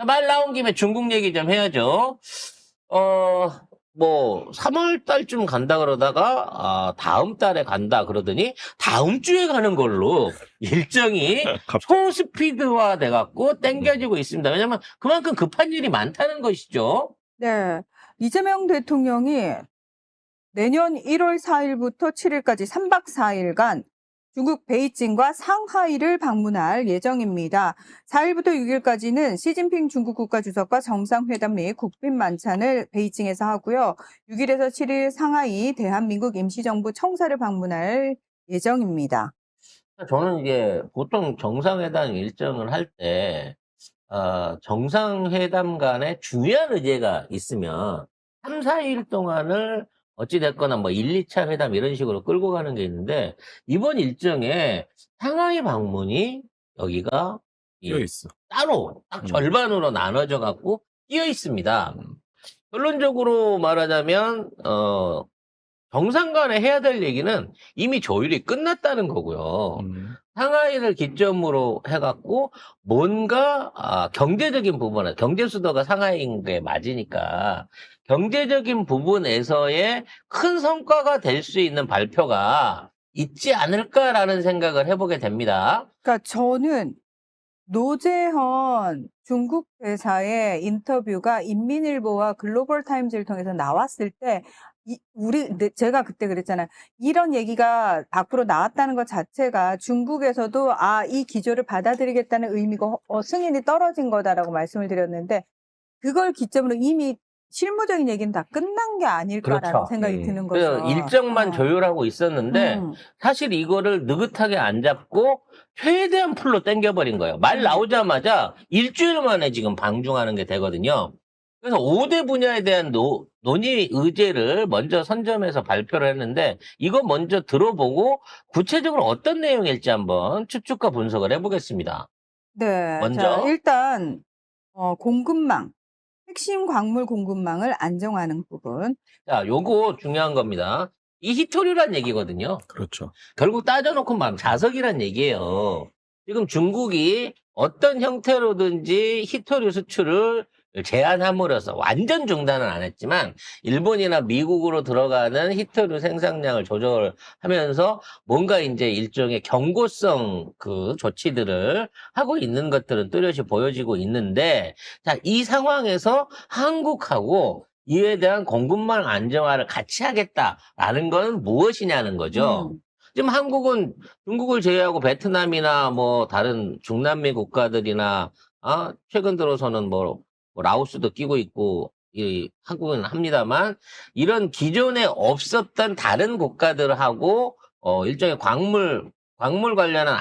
말 나온 김에 중국 얘기 좀 해야죠. 뭐 3월 달쯤 간다 그러다가 다음 달에 간다 그러더니 다음 주에 가는 걸로 일정이 초스피드화 돼갖고 땡겨지고 있습니다. 왜냐면 그만큼 급한 일이 많다는 것이죠. 네. 이재명 대통령이 내년 1월 4일부터 7일까지 3박 4일간 중국 베이징과 상하이를 방문할 예정입니다. 4일부터 6일까지는 시진핑 중국 국가주석과 정상회담 및 국빈 만찬을 베이징에서 하고요. 6일에서 7일 상하이 대한민국 임시정부 청사를 방문할 예정입니다. 저는 이게 보통 정상회담 일정을 할 때, 정상회담 간에 중요한 의제가 있으면 3, 4일 동안을 어찌됐거나 뭐 1, 2차 회담 이런 식으로 끌고 가는 게 있는데, 이번 일정에 상하이 방문이 여기가 끼어 있어. 따로 딱 절반으로 나눠져 갖고 끼어 있습니다. 결론적으로 말하자면, 정상 간에 해야 될 얘기는 이미 조율이 끝났다는 거고요. 상하이를 기점으로 해갖고 뭔가 경제적인 부분은 경제 수도가 상하이인 게 맞으니까 경제적인 부분에서의 큰 성과가 될 수 있는 발표가 있지 않을까라는 생각을 해보게 됩니다. 그러니까 저는 노재현 중국 대사의 인터뷰가 인민일보와 글로벌타임즈를 통해서 나왔을 때 제가 그때 그랬잖아요. 이런 얘기가 밖으로 나왔다는 것 자체가 중국에서도 이 기조를 받아들이겠다는 의미고 승인이 떨어진 거다라고 말씀을 드렸는데 그걸 기점으로 이미 실무적인 얘기는 다 끝난 게 아닐까라는 그렇죠. 생각이 드는 그래서 거죠. 일정만 조율하고 있었는데 사실 이거를 느긋하게 안 잡고 최대한 풀로 땡겨버린 거예요. 말 나오자마자 일주일 만에 지금 방중하는 게 되거든요. 그래서 5대 분야에 대한 논의 의제를 먼저 선점해서 발표를 했는데 이거 먼저 들어보고 구체적으로 어떤 내용일지 한번 추측과 분석을 해보겠습니다. 네. 먼저. 자, 일단 공급망, 핵심 광물 공급망을 안정화하는 부분. 자, 요거 중요한 겁니다. 이 히토류란 얘기거든요. 그렇죠. 결국 따져놓고 말하면 자석이란 얘기예요. 지금 중국이 어떤 형태로든지 히토류 수출을 제한함으로써 완전 중단은 안 했지만 일본이나 미국으로 들어가는 히토류 생산량을 조절하면서 뭔가 이제 일종의 경고성 그 조치들을 하고 있는 것들은 뚜렷이 보여지고 있는데 자, 이 상황에서 한국하고 이에 대한 공급망 안정화를 같이 하겠다라는 건 무엇이냐는 거죠. 지금 한국은 중국을 제외하고 베트남이나 뭐 다른 중남미 국가들이나 최근 들어서는 뭐 라오스도 끼고 있고 이 한국은 합니다만 이런 기존에 없었던 다른 국가들하고 일종의 광물 관련한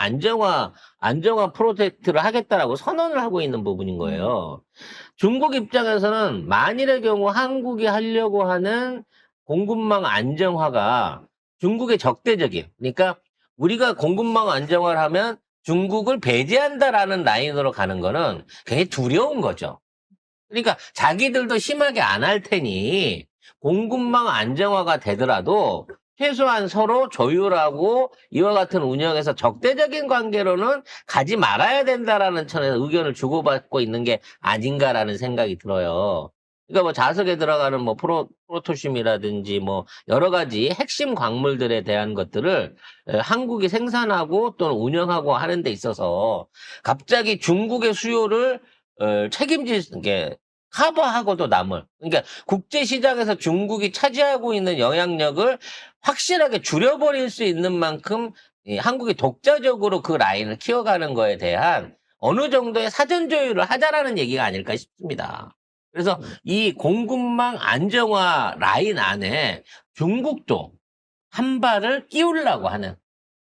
안정화 프로젝트를 하겠다라고 선언을 하고 있는 부분인 거예요. 중국 입장에서는 만일의 경우 한국이 하려고 하는 공급망 안정화가 중국의 적대적인, 그러니까 우리가 공급망 안정화를 하면 중국을 배제한다라는 라인으로 가는 거는 굉장히 두려운 거죠. 그러니까 자기들도 심하게 안 할 테니 공급망 안정화가 되더라도 최소한 서로 조율하고 이와 같은 운영에서 적대적인 관계로는 가지 말아야 된다라는 천에서 의견을 주고받고 있는 게 아닌가라는 생각이 들어요. 그러니까 뭐 자석에 들어가는 뭐 프로토슘이라든지 뭐 여러 가지 핵심 광물들에 대한 것들을 한국이 생산하고 또는 운영하고 하는 데 있어서 갑자기 중국의 수요를 책임질 게 커버하고도 남을. 그러니까 국제시장에서 중국이 차지하고 있는 영향력을 확실하게 줄여버릴 수 있는 만큼 한국이 독자적으로 그 라인을 키워가는 거에 대한 어느 정도의 사전 조율을 하자라는 얘기가 아닐까 싶습니다. 그래서 이 공급망 안정화 라인 안에 중국도 한 발을 끼우려고 하는.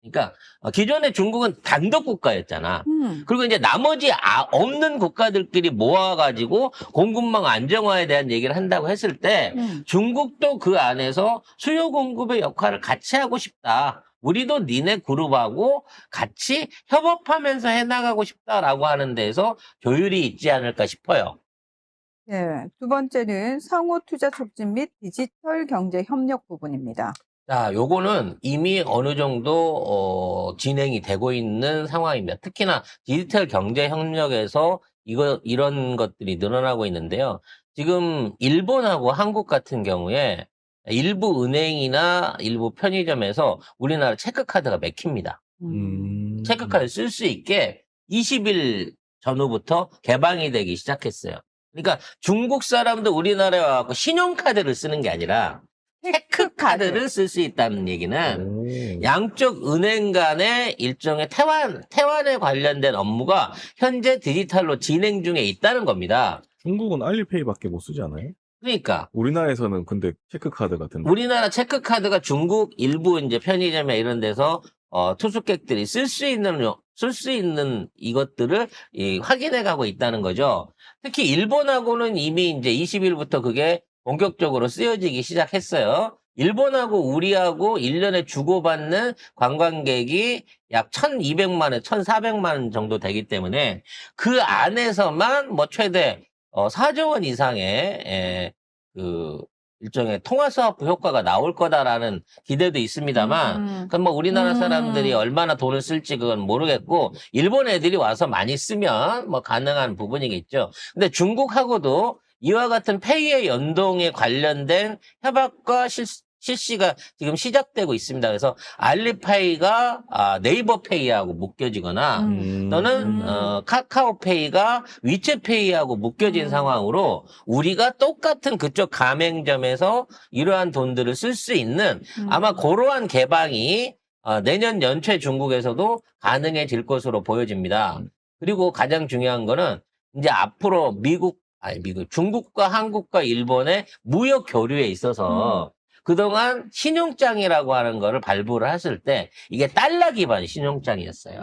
그러니까 기존에 중국은 단독 국가였잖아. 그리고 이제 나머지 없는 국가들끼리 모아가지고 공급망 안정화에 대한 얘기를 한다고 했을 때 중국도 그 안에서 수요 공급의 역할을 같이 하고 싶다. 우리도 니네 그룹하고 같이 협업하면서 해나가고 싶다라고 하는 데서 조율이 있지 않을까 싶어요. 네. 두 번째는 상호 투자 촉진 및 디지털 경제 협력 부분입니다. 자, 요거는 이미 어느 정도 진행이 되고 있는 상황입니다. 특히나 디지털 경제 협력에서 이런 것들이 늘어나고 있는데요. 지금 일본하고 한국 같은 경우에 일부 은행이나 일부 편의점에서 우리나라 체크카드가 맥힙니다. 체크카드 쓸 수 있게 20일 전후부터 개방이 되기 시작했어요. 그러니까 중국 사람도 우리나라에 와서 신용카드를 쓰는 게 아니라 체크카드를 쓸 수 있다는 얘기는 양쪽 은행 간의 일종의 태환에 관련된 업무가 현재 디지털로 진행 중에 있다는 겁니다. 중국은 알리페이밖에 못 쓰지 않아요? 그러니까 우리나라에서는 근데 체크카드 같은데. 우리나라 체크카드가 중국 일부 이제 편의점에 이런 데서 투숙객들이 쓸 수 있는 이것들을 확인해 가고 있다는 거죠. 특히 일본하고는 이미 이제 20일부터 그게 본격적으로 쓰여지기 시작했어요. 일본하고 우리하고 1년에 주고받는 관광객이 약 1,200만 원, 1,400만 원 정도 되기 때문에 그 안에서만 뭐 최대 4조 원 이상의 그 일종의 통화사업부 효과가 나올 거다라는 기대도 있습니다만, 그건 뭐 우리나라 사람들이 얼마나 돈을 쓸지 그건 모르겠고, 일본 애들이 와서 많이 쓰면 뭐 가능한 부분이겠죠. 근데 중국하고도 이와 같은 페이의 연동에 관련된 협약과 실시가 지금 시작되고 있습니다. 그래서 알리페이가 네이버 페이하고 묶여지거나 또는 카카오페이가 위챗페이하고 묶여진 상황으로 우리가 똑같은 그쪽 가맹점에서 이러한 돈들을 쓸 수 있는 아마 그러한 개방이 내년 연초에 중국에서도 가능해질 것으로 보여집니다. 그리고 가장 중요한 거는 이제 앞으로 중국과 한국과 일본의 무역 교류에 있어서 그동안 신용장이라고 하는 거를 발부를 했을 때 이게 달러 기반 신용장이었어요.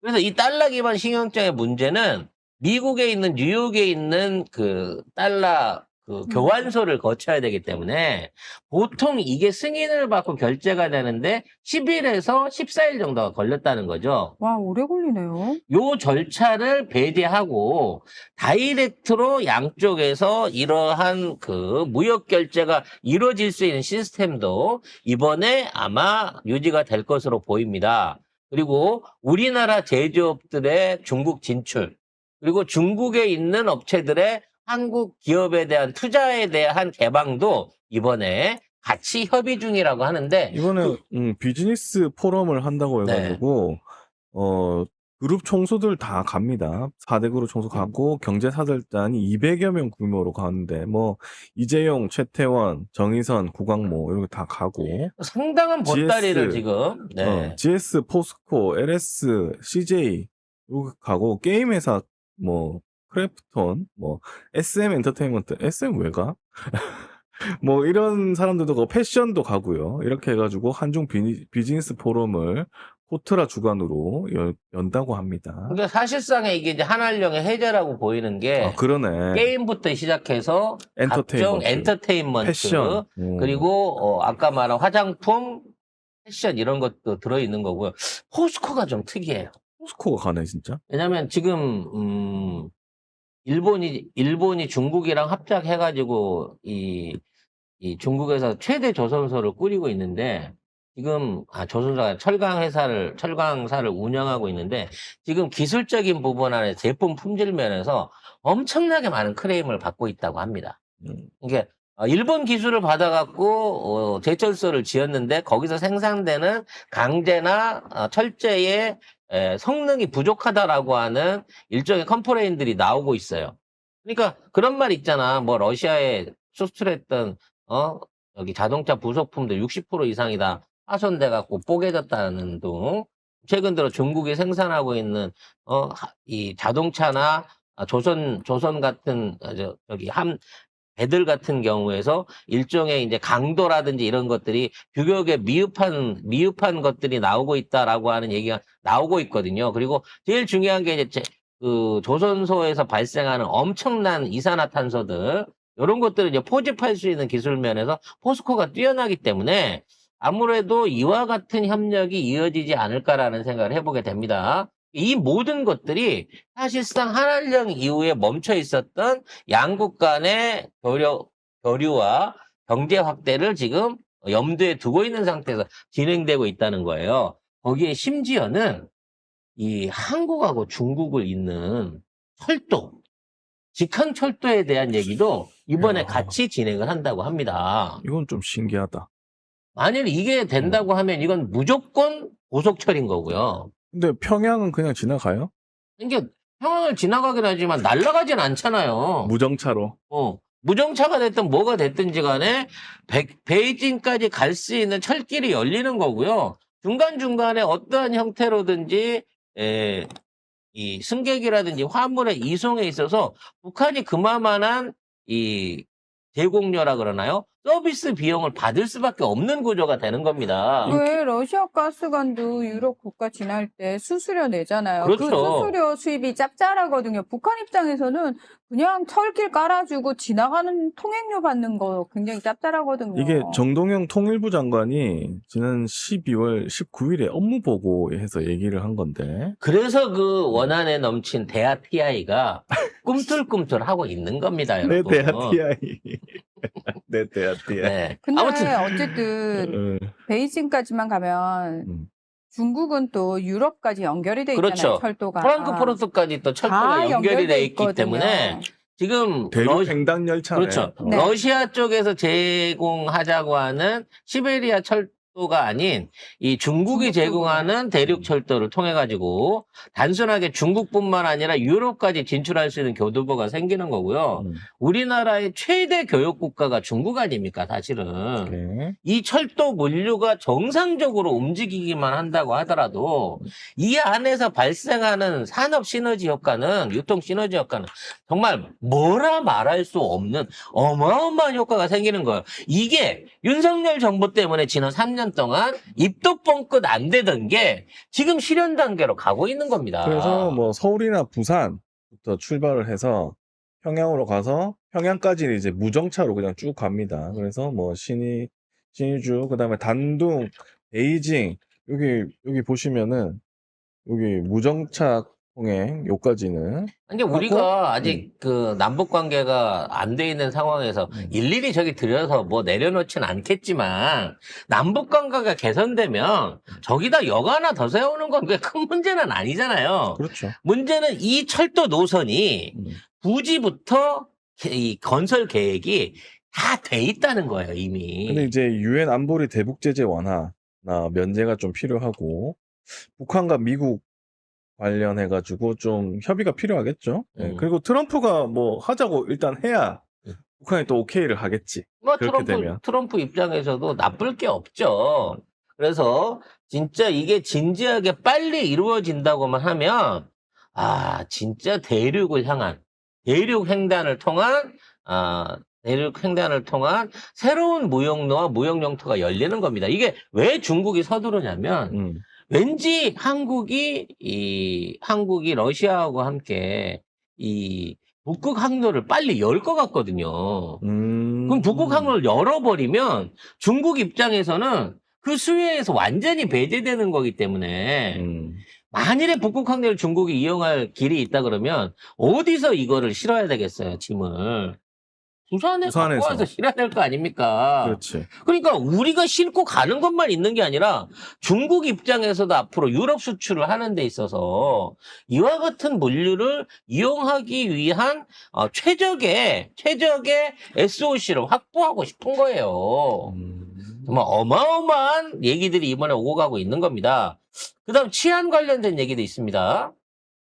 그래서 이 달러 기반 신용장의 문제는 미국에 있는 뉴욕에 있는 그 달러 그 교환소를 거쳐야 되기 때문에 보통 이게 승인을 받고 결제가 되는데 10일에서 14일 정도가 걸렸다는 거죠. 와, 오래 걸리네요. 요 절차를 배제하고 다이렉트로 양쪽에서 이러한 그 무역 결제가 이루어질 수 있는 시스템도 이번에 아마 유지가 될 것으로 보입니다. 그리고 우리나라 제조업들의 중국 진출, 그리고 중국에 있는 업체들의 한국 기업에 대한 투자에 대한 개방도 이번에 같이 협의 중이라고 하는데 이번에 비즈니스 포럼을 한다고 해가지고 그룹 총수들 다 갑니다. 4대 그룹 총수 가고 경제사절단이 200여 명 규모로 가는데 뭐 이재용, 최태원, 정의선, 구광모 이렇게 다 가고 상당한 보따리를 지금 GS, 포스코, LS, CJ 이렇게 가고 게임회사 뭐 크래프톤, 뭐 SM 엔터테인먼트, SM 왜 가? 뭐 이런 사람들도 가고 패션도 가고요. 이렇게 해가지고 한중 비즈니스 포럼을 코트라 주관으로 연다고 합니다. 그러니까 사실상에 이게 이제 한한령의 해제라고 보이는 게 그러네. 게임부터 시작해서 각종 엔터테인먼트, 패션, 그리고 아까 말한 화장품, 패션 이런 것도 들어있는 거고요. 포스코가 좀 특이해요. 포스코가 가네 진짜. 왜냐면 지금 일본이 중국이랑 합작해가지고 이 중국에서 최대 조선소를 꾸리고 있는데 지금 조선소가 철강사를 운영하고 있는데 지금 기술적인 부분 안에 제품 품질 면에서 엄청나게 많은 크레임을 받고 있다고 합니다. 이게 일본 기술을 받아갖고 제철소를 지었는데 거기서 생산되는 강제나 철제의 성능이 부족하다라고 하는 일종의 컴플레인들이 나오고 있어요. 그러니까 그런 말 있잖아. 뭐 러시아에 수출했던 여기 자동차 부속품도 60% 이상이 다 파손돼 갖고 뽀개졌다는 등 최근 들어 중국이 생산하고 있는 이 자동차나 조선 같은 여기 배들 같은 경우에서 일종의 이제 강도라든지 이런 것들이 규격에 미흡한 것들이 나오고 있다라고 하는 얘기가 나오고 있거든요. 그리고 제일 중요한 게 이제 그 조선소에서 발생하는 엄청난 이산화탄소들 이런 것들을 이제 포집할 수 있는 기술 면에서 포스코가 뛰어나기 때문에 아무래도 이와 같은 협력이 이어지지 않을까라는 생각을 해보게 됩니다. 이 모든 것들이 사실상 한한령 이후에 멈춰 있었던 양국 간의 교류와 경제 확대를 지금 염두에 두고 있는 상태에서 진행되고 있다는 거예요. 거기에 심지어는 이 한국하고 중국을 잇는 철도, 직항 철도에 대한 얘기도 이번에 야. 같이 진행을 한다고 합니다. 이건 좀 신기하다. 만일 이게 된다고 하면 이건 무조건 고속철인 거고요. 근데 평양은 그냥 지나가요? 이게 평양을 지나가긴 하지만 날아가진 않잖아요. 무정차로. 무정차가 됐든 뭐가 됐든지 간에 베이징까지 갈 수 있는 철길이 열리는 거고요. 중간중간에 어떠한 형태로든지 이 승객이라든지 화물의 이송에 있어서 북한이 그만한 이 제공료라 그러나요? 서비스 비용을 받을 수밖에 없는 구조가 되는 겁니다. 왜 러시아 가스관도 유럽 국가 지날 때 수수료 내잖아요. 그 그렇죠. 수수료 수입이 짭짤하거든요. 북한 입장에서는 그냥 철길 깔아주고 지나가는 통행료 받는 거 굉장히 짭짤하거든요. 이게 정동영 통일부 장관이 지난 12월 19일에 업무 보고에서 얘기를 한 건데. 그래서 그 원한에 넘친 대하 TI가 꿈틀꿈틀하고 있는 겁니다, 내 여러분. 대하 TI. 내 대하 TI. 네. 근데 아무튼 어쨌든 베이징까지만 가면 중국은 또 유럽까지 연결이 돼 있잖아요. 그렇죠. 철도가. 프랑크푸르트까지 또 철도가 다 연결이 연결돼 돼 있기 있거든요. 때문에 지금 대륙 횡단 열차네. 그렇죠. 네. 러시아 쪽에서 제공하자고 하는 시베리아 철도가 아닌 이 중국이 중국 제공하는 대륙 철도를 통해 가지고 단순하게 중국뿐만 아니라 유럽까지 진출할 수 있는 교두보가 생기는 거고요. 우리나라의 최대 교역 국가가 중국 아닙니까, 사실은. 네. 이 철도 물류가 정상적으로 움직이기만 한다고 하더라도 이 안에서 발생하는 산업 시너지 효과는, 유통 시너지 효과는 정말 뭐라 말할 수 없는 어마어마한 효과가 생기는 거예요. 이게 윤석열 정부 때문에 지난 3년 동안 입도 뻥끗 안 되던 게 지금 실현 단계로 가고 있는 겁니다. 그래서 뭐 서울이나 부산부터 출발을 해서 평양으로 가서 평양까지는 이제 무정차로 그냥 쭉 갑니다. 그래서 뭐 신의주, 그다음에 단둥, 베이징 여기 보시면은 여기 무정차 통행 요까지는 근데 우리가 아직 그 남북 관계가 안 돼 있는 상황에서 일일이 저기 들여서 뭐 내려놓진 않겠지만 남북 관계가 개선되면 저기다 역 하나 더 세우는 건 그게 큰 문제는 아니잖아요. 그렇죠. 문제는 이 철도 노선이 부지부터 이 건설 계획이 다 돼 있다는 거예요, 이미. 근데 이제 유엔 안보리 대북 제재 완화나 면제가 좀 필요하고 북한과 미국 관련해가지고 좀 협의가 필요하겠죠. 네, 그리고 트럼프가 뭐 하자고 일단 해야 북한이 또 오케이를 하겠지. 뭐 그렇게 되면. 트럼프 입장에서도 나쁠 게 없죠. 그래서 진짜 이게 진지하게 빨리 이루어진다고만 하면 진짜 대륙 횡단을 통한 새로운 무역로와 무역영토가 열리는 겁니다. 이게 왜 중국이 서두르냐면 왠지 한국이 러시아하고 함께 이 북극 항로를 빨리 열 것 같거든요. 그럼 북극 항로를 열어버리면 중국 입장에서는 그 수혜에서 완전히 배제되는 거기 때문에 만일에 북극 항로를 중국이 이용할 길이 있다 그러면 어디서 이거를 실어야 되겠어요, 짐을. 부산에서 갖고 와서 실어야 될 거 아닙니까? 그렇지. 그러니까 우리가 싣고 가는 것만 있는 게 아니라 중국 입장에서도 앞으로 유럽 수출을 하는 데 있어서 이와 같은 물류를 이용하기 위한 최적의 SOC를 확보하고 싶은 거예요. 정말 어마어마한 얘기들이 이번에 오고 가고 있는 겁니다. 그 다음 치안 관련된 얘기도 있습니다.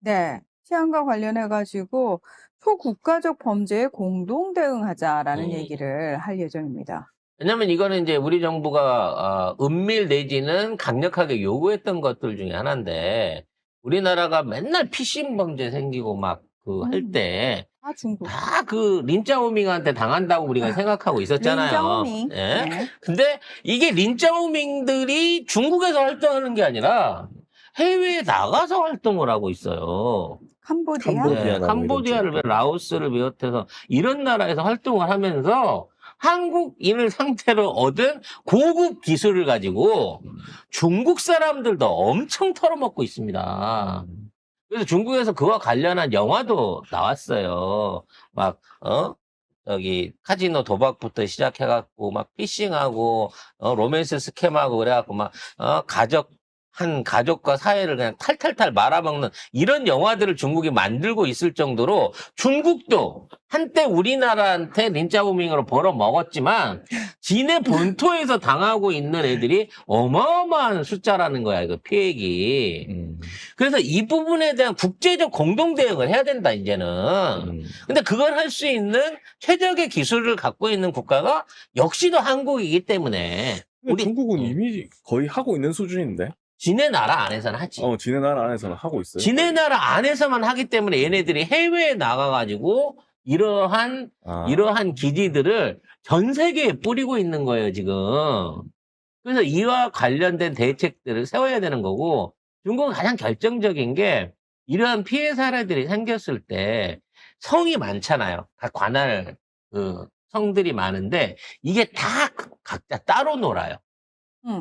네. 치안과 관련해가지고 초국가적 범죄에 공동 대응하자라는 얘기를 할 예정입니다. 왜냐면 이거는 이제 우리 정부가 은밀 내지는 강력하게 요구했던 것들 중에 하나인데 우리나라가 맨날 피싱 범죄 생기고 막 할 때 중국. 다 그 린짜오밍한테 당한다고 우리가 생각하고 있었잖아요. 린짜오밍. 예? 네. 근데 이게 린짜오밍들이 중국에서 활동하는 게 아니라 해외에 나가서 활동을 하고 있어요. 캄보디아를 라오스를 비롯해서 이런 나라에서 활동을 하면서 한국인을 상대로 얻은 고급 기술을 가지고 중국 사람들도 엄청 털어먹고 있습니다. 그래서 중국에서 그와 관련한 영화도 나왔어요. 막 여기 카지노 도박부터 시작해갖고 막 피싱하고 로맨스 스캠하고 그래갖고 막 가족 한 가족과 사회를 그냥 탈탈탈 말아먹는 이런 영화들을 중국이 만들고 있을 정도로 중국도 한때 우리나라한테 린자오밍으로 벌어먹었지만 지네 본토에서 당하고 있는 애들이 어마어마한 숫자라는 거야, 이거 피해액이. 그래서 이 부분에 대한 국제적 공동 대응을 해야 된다, 이제는. 근데 그걸 할 수 있는 최적의 기술을 갖고 있는 국가가 역시도 한국이기 때문에 근데 중국은 이미 거의 하고 있는 수준인데. 지네 나라 안에서는 하지. 지네 나라 안에서는 하고 있어요. 지네 나라 안에서만 하기 때문에 얘네들이 해외에 나가가지고 이러한 기지들을 전 세계에 뿌리고 있는 거예요, 지금. 그래서 이와 관련된 대책들을 세워야 되는 거고, 중국은 가장 결정적인 게 이러한 피해 사례들이 생겼을 때 성이 많잖아요. 각 관할 성들이 많은데 이게 다 각자 따로 놀아요.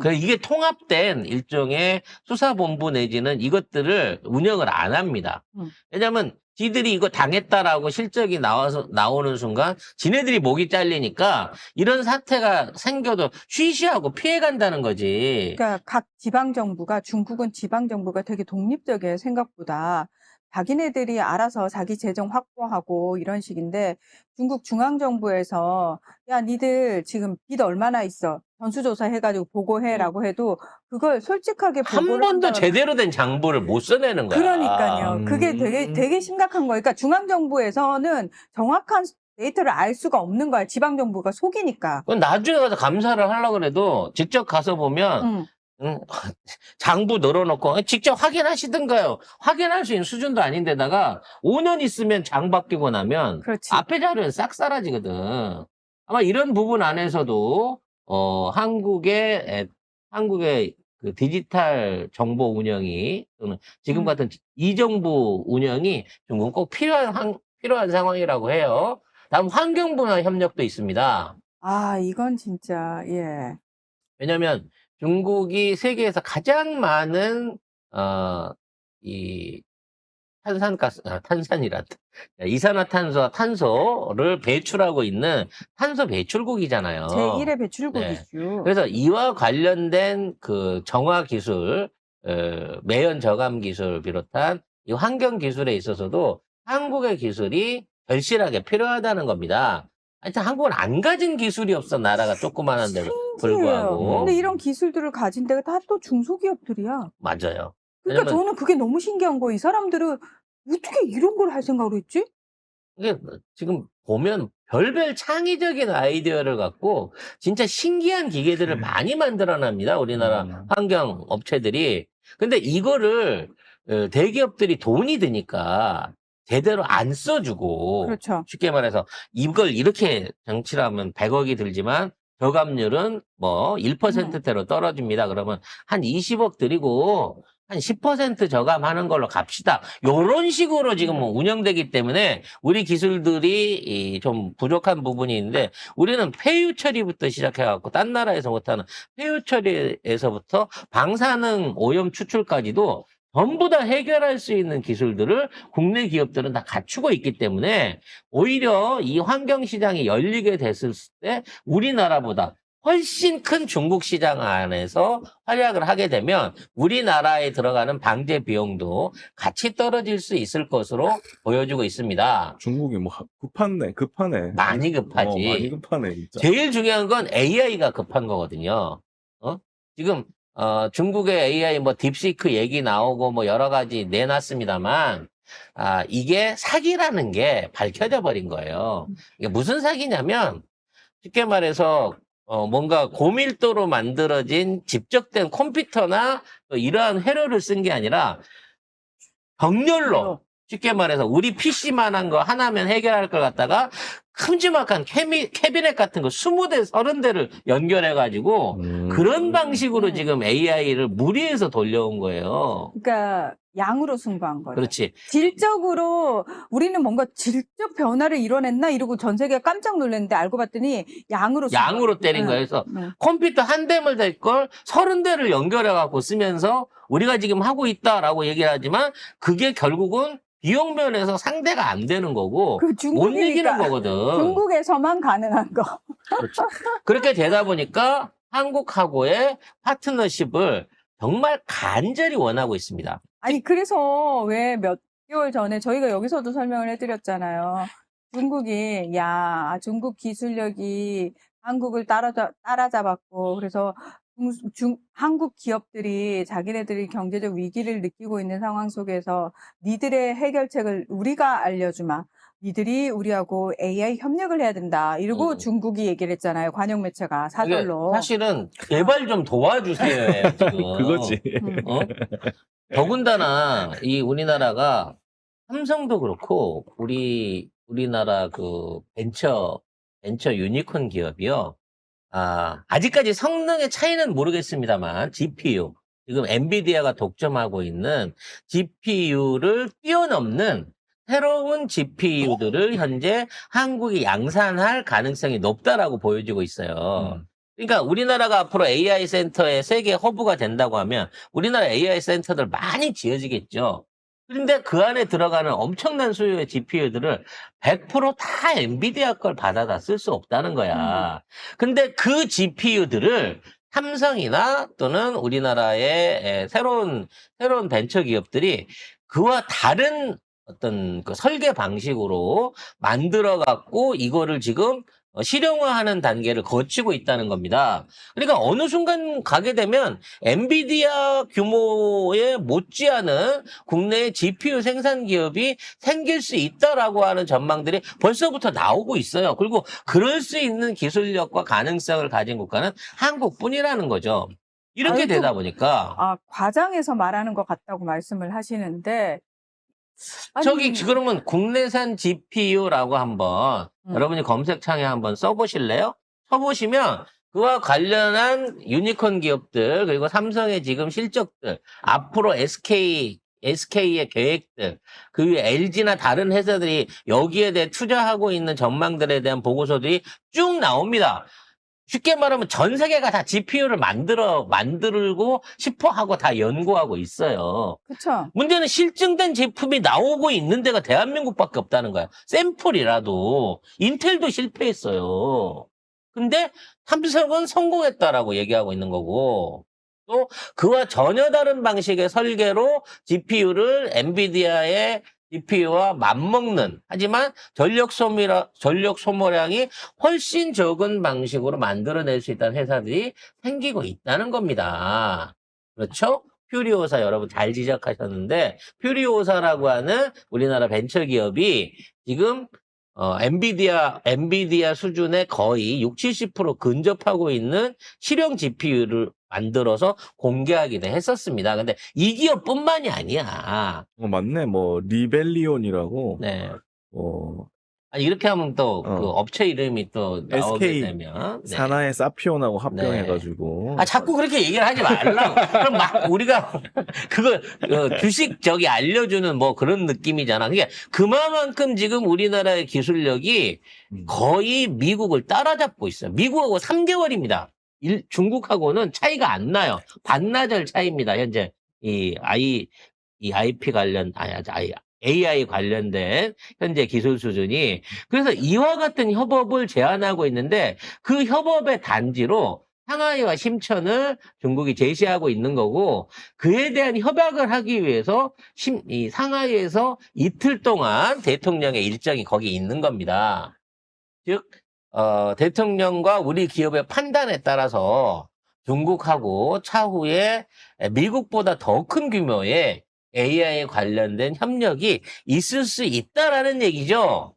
그래서 이게 통합된 일종의 수사본부 내지는 이것들을 운영을 안 합니다. 왜냐면 지들이 이거 당했다라고 실적이 나오는 순간 지네들이 목이 잘리니까 이런 사태가 생겨도 쉬쉬하고 피해간다는 거지. 그러니까 각 지방정부가, 중국은 지방정부가 되게 독립적이에요, 생각보다. 자기네들이 알아서 자기 재정 확보하고 이런 식인데, 중국 중앙정부에서 야, 니들 지금 빚 얼마나 있어? 전수조사 해가지고 보고해라고 해도 그걸 솔직하게 한 보고를 번도 한다고. 제대로 된 장부를 못 써내는 거야. 그러니까요. 그게 되게 심각한 거예요. 그러니까 중앙정부에서는 정확한 데이터를 알 수가 없는 거야. 지방정부가 속이니까. 그건 나중에 가서 감사를 하려고 그래도 직접 가서 보면 장부 늘어놓고 직접 확인하시든가요. 확인할 수 있는 수준도 아닌데다가 5년 있으면 장 바뀌고 나면 그렇지. 앞에 자료는 싹 사라지거든. 아마 이런 부분 안에서도 한국의 그 디지털 정보 운영이 또는 지금 같은 이정부 운영이 중국은 꼭 필요한 상황이라고 해요. 다음 환경분야 협력도 있습니다. 아, 이건 진짜, 예. 왜냐면 중국이 세계에서 가장 많은 이 이산화탄소와 탄소를 배출하고 있는 탄소 배출국이잖아요. 제1의 배출국이죠. 그래서 이와 관련된 그 정화 기술, 매연 저감 기술 비롯한 이 환경 기술에 있어서도 한국의 기술이 절실하게 필요하다는 겁니다. 하여튼 한국은 안 가진 기술이 없어, 나라가 조그만한데 불구하고. 근데 이런 기술들을 가진 데가 다 또 중소기업들이야. 맞아요. 그러니까 왜냐면 저는 그게 너무 신기한 거예요. 이 사람들은 어떻게 이런 걸 할 생각을 했지? 이게 지금 보면 별별 창의적인 아이디어를 갖고 진짜 신기한 기계들을 많이 만들어냅니다. 우리나라 환경 업체들이. 근데 이거를 대기업들이 돈이 드니까 제대로 안 써주고, 그렇죠. 쉽게 말해서 이걸 이렇게 정치를 하면 100억이 들지만 저감률은 뭐 1%대로 떨어집니다. 그러면 한 20억 드리고 한 10% 저감하는 걸로 갑시다. 요런 식으로 지금 뭐 운영되기 때문에 우리 기술들이 좀 부족한 부분이 있는데, 우리는 폐유 처리부터 시작해갖고 딴 나라에서 못하는 폐유 처리에서부터 방사능 오염 추출까지도 전부 다 해결할 수 있는 기술들을 국내 기업들은 다 갖추고 있기 때문에 오히려 이 환경 시장이 열리게 됐을 때 우리나라보다 훨씬 큰 중국 시장 안에서 활약을 하게 되면 우리나라에 들어가는 방제 비용도 같이 떨어질 수 있을 것으로 보여주고 있습니다. 중국이 뭐 급하네. 많이 급하지. 많이 급하네, 진짜. 제일 중요한 건 AI가 급한 거거든요. 지금 중국의 AI 뭐 딥시크 얘기 나오고 뭐 여러 가지 내놨습니다만, 이게 사기라는 게 밝혀져 버린 거예요. 이게 무슨 사기냐면, 쉽게 말해서 뭔가 고밀도로 만들어진 집적된 컴퓨터나 이러한 회로를 쓴 게 아니라 정렬로, 쉽게 말해서 우리 PC만한 거 하나면 해결할 걸 갖다가 큼지막한 캐비넷 같은 거 20대, 30대를 연결해가지고 그런 방식으로 지금 AI를 무리해서 돌려온 거예요. 그러니까 양으로 승부한 거죠. 그렇지. 질적으로 우리는 뭔가 질적 변화를 이뤄냈나 이러고 전 세계가 깜짝 놀랐는데 알고 봤더니 양으로 때린 거예요. 그래서 컴퓨터 한 대만 될 걸 30대를 연결해갖고 쓰면서 우리가 지금 하고 있다라고 얘기를 하지만 그게 결국은 비용 면에서 상대가 안 되는 거고 못 이기는 거거든. 중국에서만 가능한 거. 그렇죠. 그렇게 되다 보니까 한국하고의 파트너십을 정말 간절히 원하고 있습니다. 아니, 그래서 왜 몇 개월 전에 저희가 여기서도 설명을 해드렸잖아요. 중국이, 야, 중국 기술력이 한국을 따라잡았고, 그래서 한국 기업들이 자기네들이 경제적 위기를 느끼고 있는 상황 속에서 니들의 해결책을 우리가 알려주마. 니들이 우리하고 AI 협력을 해야 된다. 이러고 중국이 얘기를 했잖아요. 관영 매체가 사설로. 사실은 제발 좀 도와주세요, 지금. 그거지. 어? 더군다나 이 우리나라가 삼성도 그렇고 우리나라 그 벤처 유니콘 기업이요. 아직까지 성능의 차이는 모르겠습니다만 GPU 지금 엔비디아가 독점하고 있는 GPU를 뛰어넘는 새로운 GPU들을 현재 한국이 양산할 가능성이 높다라고 보여지고 있어요. 그러니까 우리나라가 앞으로 AI 센터의 세계 허브가 된다고 하면 우리나라 AI 센터들 많이 지어지겠죠. 그런데 그 안에 들어가는 엄청난 수요의 GPU들을 100%다 엔비디아 걸 받아다 쓸 수 없다는 거야. 근데 그 GPU들을 삼성이나 또는 우리나라의 새로운 벤처 기업들이 그와 다른 어떤 그 설계 방식으로 만들어 갖고 이거를 지금 실용화하는 단계를 거치고 있다는 겁니다. 그러니까 어느 순간 가게 되면 엔비디아 규모에 못지않은 국내의 GPU 생산 기업이 생길 수 있다라고 하는 전망들이 벌써부터 나오고 있어요. 그리고 그럴 수 있는 기술력과 가능성을 가진 국가는 한국뿐이라는 거죠. 이렇게 되다 보니까 과장해서 말하는 것 같다고 말씀을 하시는데 저기 그러면 국내산 GPU라고 한번 여러분이 검색창에 한번 써보실래요? 써보시면 그와 관련한 유니콘 기업들 그리고 삼성의 지금 실적들 앞으로 SK의 계획들 그 위에 LG나 다른 회사들이 여기에 대해 투자하고 있는 전망들에 대한 보고서들이 쭉 나옵니다. 쉽게 말하면 전 세계가 다 GPU를 만들고 싶어 하고 다 연구하고 있어요. 그쵸. 문제는 실증된 제품이 나오고 있는 데가 대한민국밖에 없다는 거야. 샘플이라도. 인텔도 실패했어요. 근데 삼성은 성공했다라고 얘기하고 있는 거고. 또 그와 전혀 다른 방식의 설계로 GPU를 엔비디아의 GPU와 맞먹는 하지만 전력 소모량이 훨씬 적은 방식으로 만들어낼 수 있다는 회사들이 생기고 있다는 겁니다. 그렇죠? 퓨리오사 여러분 잘 지적하셨는데 퓨리오사라고 하는 우리나라 벤처기업이 지금 엔비디아 수준의 거의 60~70% 근접하고 있는 실용 GPU를 만들어서 공개하기도 했었습니다. 근데 이 기업뿐만이 아니야. 맞네. 뭐 리벨리온이라고. 네. 뭐 아니, 이렇게 하면 또 그 업체 이름이 또 나오게 SK 되면 네. 사나의 사피온하고 합병해가지고. 자꾸 그렇게 얘기를 하지 말라고. 그럼 막 우리가 그거 주식 저기 알려주는 뭐 그런 느낌이잖아. 그게 그만큼 지금 우리나라의 기술력이 거의 미국을 따라잡고 있어요. 미국하고 3개월입니다. 중국하고는 차이가 안 나요. 반나절 차이입니다. 현재 이 IP 관련 AI 관련된 현재 기술 수준이. 그래서 이와 같은 협업을 제안하고 있는데 그 협업의 단지로 상하이와 심천을 중국이 제시하고 있는 거고 그에 대한 협약을 하기 위해서 이 상하이에서 이틀 동안 대통령의 일정이 거기 있는 겁니다. 즉 대통령과 우리 기업의 판단에 따라서 중국하고 차후에 미국보다 더 큰 규모의 AI에 관련된 협력이 있을 수 있다라는 얘기죠.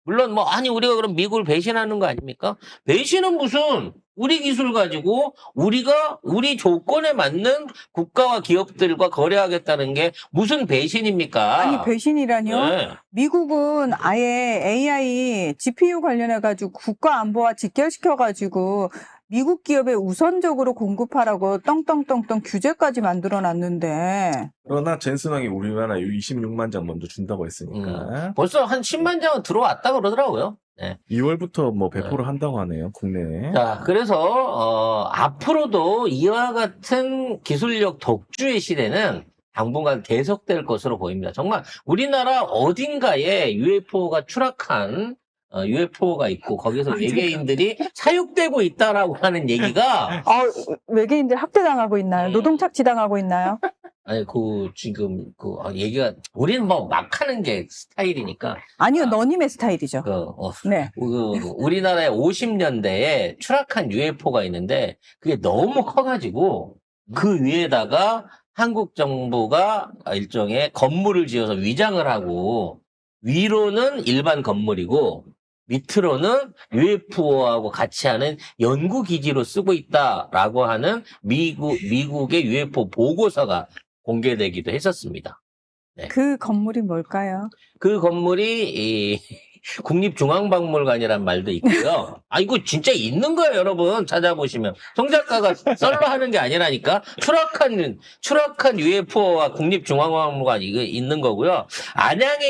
물론 우리가 그럼 미국을 배신하는 거 아닙니까? 배신은 무슨 우리 기술 가지고 우리 조건에 맞는 국가와 기업들과 거래하겠다는 게 무슨 배신입니까? 아니, 배신이라뇨? 네. 미국은 아예 AI, GPU 관련해가지고 국가 안보와 직결시켜가지고 미국 기업에 우선적으로 공급하라고 떵떵떵떵 규제까지 만들어놨는데. 그러나 젠슨왕이 우리나라에 26만 장 먼저 준다고 했으니까. 벌써 한 10만 장은 들어왔다 그러더라고요. 네. 2월부터 뭐 배포를 한다고 하네요, 국내에. 자, 그래서 앞으로도 이와 같은 기술력 독주의 시대는 당분간 계속될 것으로 보입니다. 정말 우리나라 어딘가에 UFO가 추락한 UFO가 있고 거기서 외계인들이 사육되고 있다라고 하는 얘기가 외계인들 학대당하고 있나요? 노동착취당하고 있나요? 아니 지금 얘기가 우리는 뭐 막 하는 게 스타일이니까 아니요, 너님의 스타일이죠. 네. 우리나라의 50년대에 추락한 UFO가 있는데 그게 너무 커가지고 그 위에다가 한국 정부가 일종의 건물을 지어서 위장을 하고 위로는 일반 건물이고 밑으로는 UFO하고 같이 하는 연구기지로 쓰고 있다라고 하는 미국의 UFO 보고서가 공개되기도 했었습니다. 네. 그 건물이 뭘까요? 그 건물이 국립중앙박물관이란 말도 있고요. 이거 진짜 있는 거예요, 여러분. 찾아보시면. 송 작가가 썰로 하는 게 아니라니까. 추락한 UFO와 국립중앙박물관 이거 있는 거고요. 안양에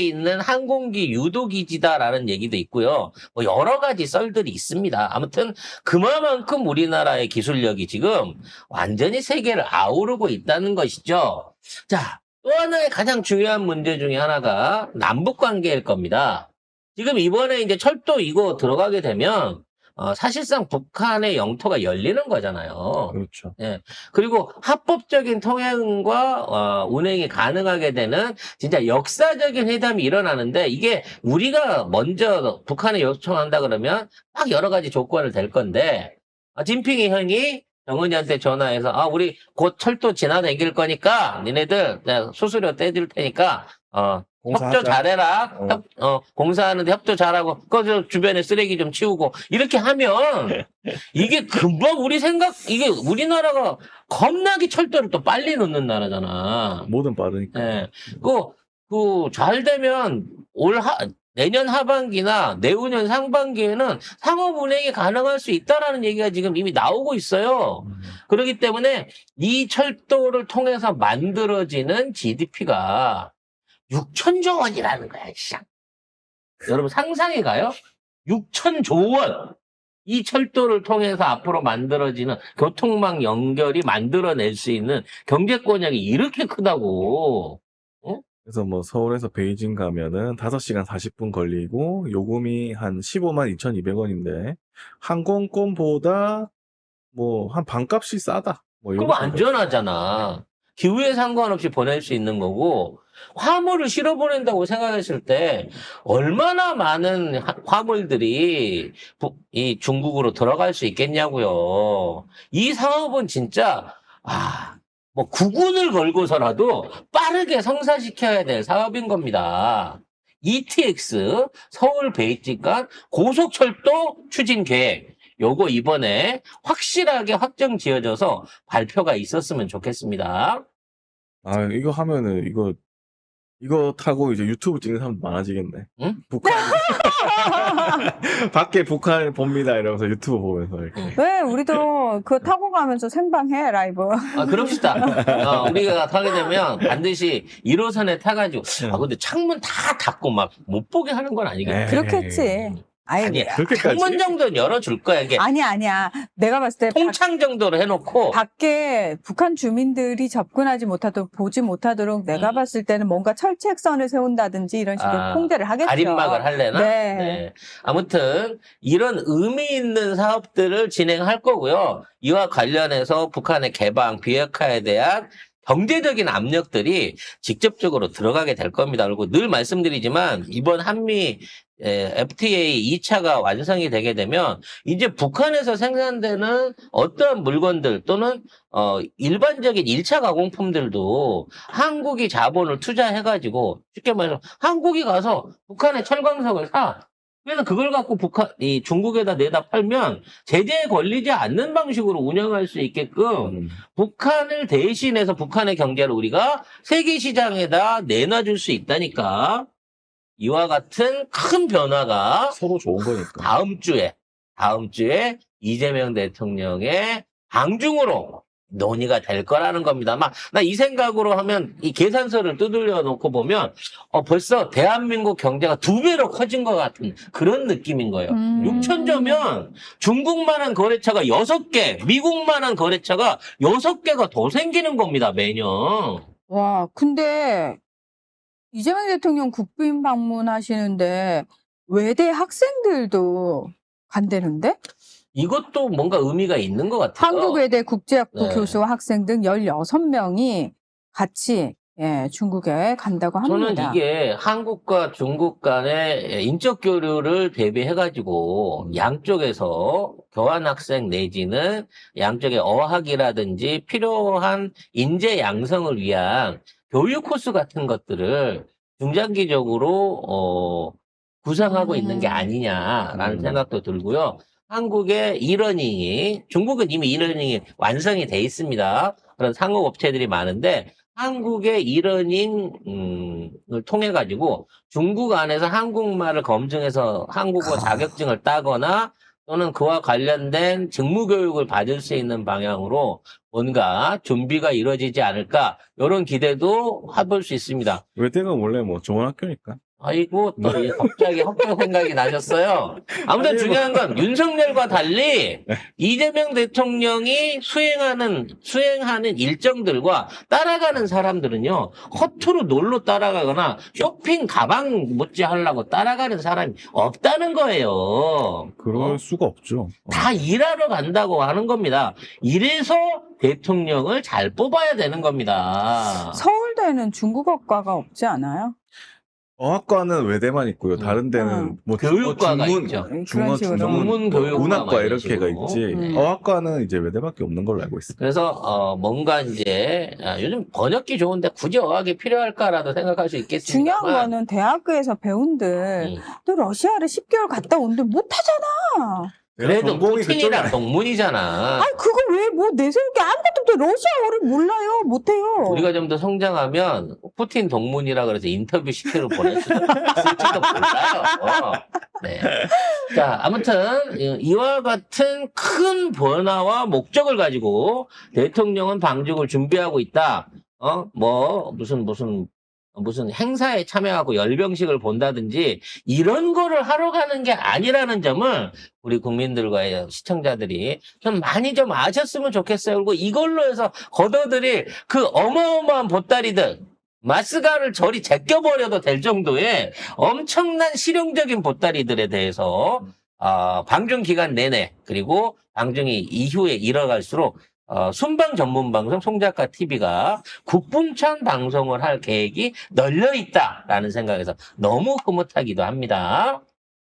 있는 항공기 유도기지다라는 얘기도 있고요. 뭐 여러 가지 썰들이 있습니다. 아무튼 그만큼 우리나라의 기술력이 지금 완전히 세계를 아우르고 있다는 것이죠. 자, 또 하나의 가장 중요한 문제 중에 하나가 남북 관계일 겁니다. 지금 이번에 이제 철도 이거 들어가게 되면 사실상 북한의 영토가 열리는 거잖아요. 그렇죠. 예. 그리고 합법적인 통행과 운행이 가능하게 되는 진짜 역사적인 회담이 일어나는데 이게 우리가 먼저 북한에 요청한다 그러면 막 여러 가지 조건을 댈 건데 진핑이 형이 정은이한테 전화해서 우리 곧 철도 지나다닐 거니까 니네들 내가 수수료 떼줄 테니까 협조 잘해라. 공사하는데 협조 잘하고 그 주변에 쓰레기 좀 치우고 이렇게 하면 이게 금방 이게 우리나라가 겁나게 철도를 또 빨리 놓는 나라잖아. 뭐든 빠르니까. 네. 잘 되면 내년 하반기나 내후년 상반기에는 상업 운행이 가능할 수 있다라는 얘기가 지금 이미 나오고 있어요. 그렇기 때문에 이 철도를 통해서 만들어지는 GDP가 6천조 원이라는 거야, 시장. 여러분 상상해 가요? 6천조 원. 이 철도를 통해서 앞으로 만들어지는 교통망 연결이 만들어낼 수 있는 경제권역이 이렇게 크다고. 그래서 뭐 서울에서 베이징 가면은 5시간 40분 걸리고 요금이 한 15만 2,200원인데 항공권보다 뭐 한 반값이 싸다. 뭐 그거 안전하잖아. 기후에 상관없이 보낼 수 있는 거고 화물을 실어 보낸다고 생각했을 때 얼마나 많은 화물들이 이 중국으로 들어갈 수 있겠냐고요. 이 사업은 진짜 뭐 국운을 걸고서라도 빠르게 성사시켜야 될 사업인 겁니다. ETX 서울 베이징 간 고속철도 추진 계획. 요거 이번에 확실하게 확정 지어져서 발표가 있었으면 좋겠습니다. 이거 하면은 이거 타고 이제 유튜브 찍는 사람 많아지겠네. 응? 밖에 북한 봅니다 이러면서 유튜브 보면서 이렇게. 왜 우리도 그거 타고 가면서 생방해 라이브. 그럽시다. 우리가 타게 되면 반드시 1호선에 타가지고 근데 창문 다 닫고 막 못 보게 하는 건 아니겠지. 그렇겠지. 아니야. 그렇게까지? 창문 정도는 열어줄 거야. 이게 아니야. 내가 봤을 때 통창 정도로 해놓고 밖에 북한 주민들이 접근하지 못하도록 보지 못하도록 내가 봤을 때는 뭔가 철책선을 세운다든지 이런 식으로 통제를 하겠죠. 가림막을 할래나? 네. 아무튼 이런 의미 있는 사업들을 진행할 거고요. 이와 관련해서 북한의 개방, 비핵화에 대한 경제적인 압력들이 직접적으로 들어가게 될 겁니다. 그리고 늘 말씀드리지만 이번 한미 FTA 2차가 완성이 되게 되면 이제 북한에서 생산되는 어떠한 물건들 또는 일반적인 1차 가공품들도 한국이 자본을 투자해가지고 쉽게 말해서 한국이 가서 북한의 철광석을 사. 그래서 그걸 갖고 중국에다 내다 팔면 제재에 걸리지 않는 방식으로 운영할 수 있게끔 북한을 대신해서 북한의 경제를 우리가 세계 시장에다 내놔줄 수 있다니까. 이와 같은 큰 변화가 서로 좋은 거니까. 다음 주에 이재명 대통령의 방중으로 논의가 될 거라는 겁니다. 나 이 생각으로 하면 이 계산서를 두들려 놓고 보면 벌써 대한민국 경제가 2배로 커진 것 같은 그런 느낌인 거예요. 6천조면 중국만한 거래처가 6개, 미국만한 거래처가 6개가 더 생기는 겁니다, 매년. 와, 근데 이재명 대통령 국빈 방문하시는데 외대 학생들도 간대는데? 이것도 뭔가 의미가 있는 것 같아요. 한국외대 국제학부 네. 교수와 학생 등 16명이 같이 예, 중국에 간다고 저는 합니다. 이게 한국과 중국 간의 인적 교류를 대비해가지고 양쪽에서 교환학생 내지는 양쪽의 어학이라든지 필요한 인재 양성을 위한 교육 코스 같은 것들을 중장기적으로 구상하고 있는 게 아니냐라는 생각도 들고요. 한국의 이러닝이, 중국은 이미 이러닝이 완성이 돼 있습니다. 그런 상업 업체들이 많은데 한국의 이러닝을 통해 가지고 중국 안에서 한국말을 검증해서 한국어 자격증을 따거나 또는 그와 관련된 직무 교육을 받을 수 있는 방향으로 뭔가 준비가 이루어지지 않을까 이런 기대도 해볼 수 있습니다. 외대가 원래 뭐 좋은 학교니까. 아이고 또 갑자기 헛된 생각이 나셨어요. 아무튼 아니, 중요한 건 윤석열과 달리 이재명 대통령이 수행하는 일정들과 따라가는 사람들은요 허투루 놀러 따라가거나 쇼핑 가방 못지 하려고 따라가는 사람이 없다는 거예요. 그럴 수가 없죠. 다 일하러 간다고 하는 겁니다. 이래서 대통령을 잘 뽑아야 되는 겁니다. 서울대는 중국어과가 없지 않아요? 어학과는 외대만 있고요. 다른 데는 뭐 교육과가 중문, 있죠. 중어, 그런 식으로. 중문 교육과 문학과 막 이런 이렇게가 식으로. 있지. 어학과는 이제 외대밖에 없는 걸로 알고 있습니다. 그래서 뭔가 이제 요즘 번역기 좋은데 굳이 어학이 필요할까라도 생각할 수 있겠습니다만 중요한 거는 대학교에서 배운들 또 러시아를 10개월 갔다 온들 못하잖아. 그래도 전공이 푸틴이랑 그쪽이 동문이잖아. 아니 그거 왜 뭐 내세울 게 아무것도 없대. 러시아어를 몰라요. 못해요. 우리가 좀 더 성장하면 푸틴 동문이라 그래서 인터뷰 시켜서 보낼지도 몰라요. 네. 자, 아무튼 이와 같은 큰 변화와 목적을 가지고 대통령은 방중을 준비하고 있다. 뭐 무슨 행사에 참여하고 열병식을 본다든지 이런 거를 하러 가는 게 아니라는 점을 우리 국민들과 시청자들이 좀 많이 좀 아셨으면 좋겠어요. 그리고 이걸로 해서 걷어들일 그 어마어마한 보따리들 마스가를 저리 제껴버려도 될 정도의 엄청난 실용적인 보따리들에 대해서 방중 기간 내내 그리고 방중이 이후에 이뤄갈수록 순방 전문 방송 송작가 TV가 국분천 방송을 할 계획이 널려 있다라는 생각에서 너무 흐뭇하기도 합니다.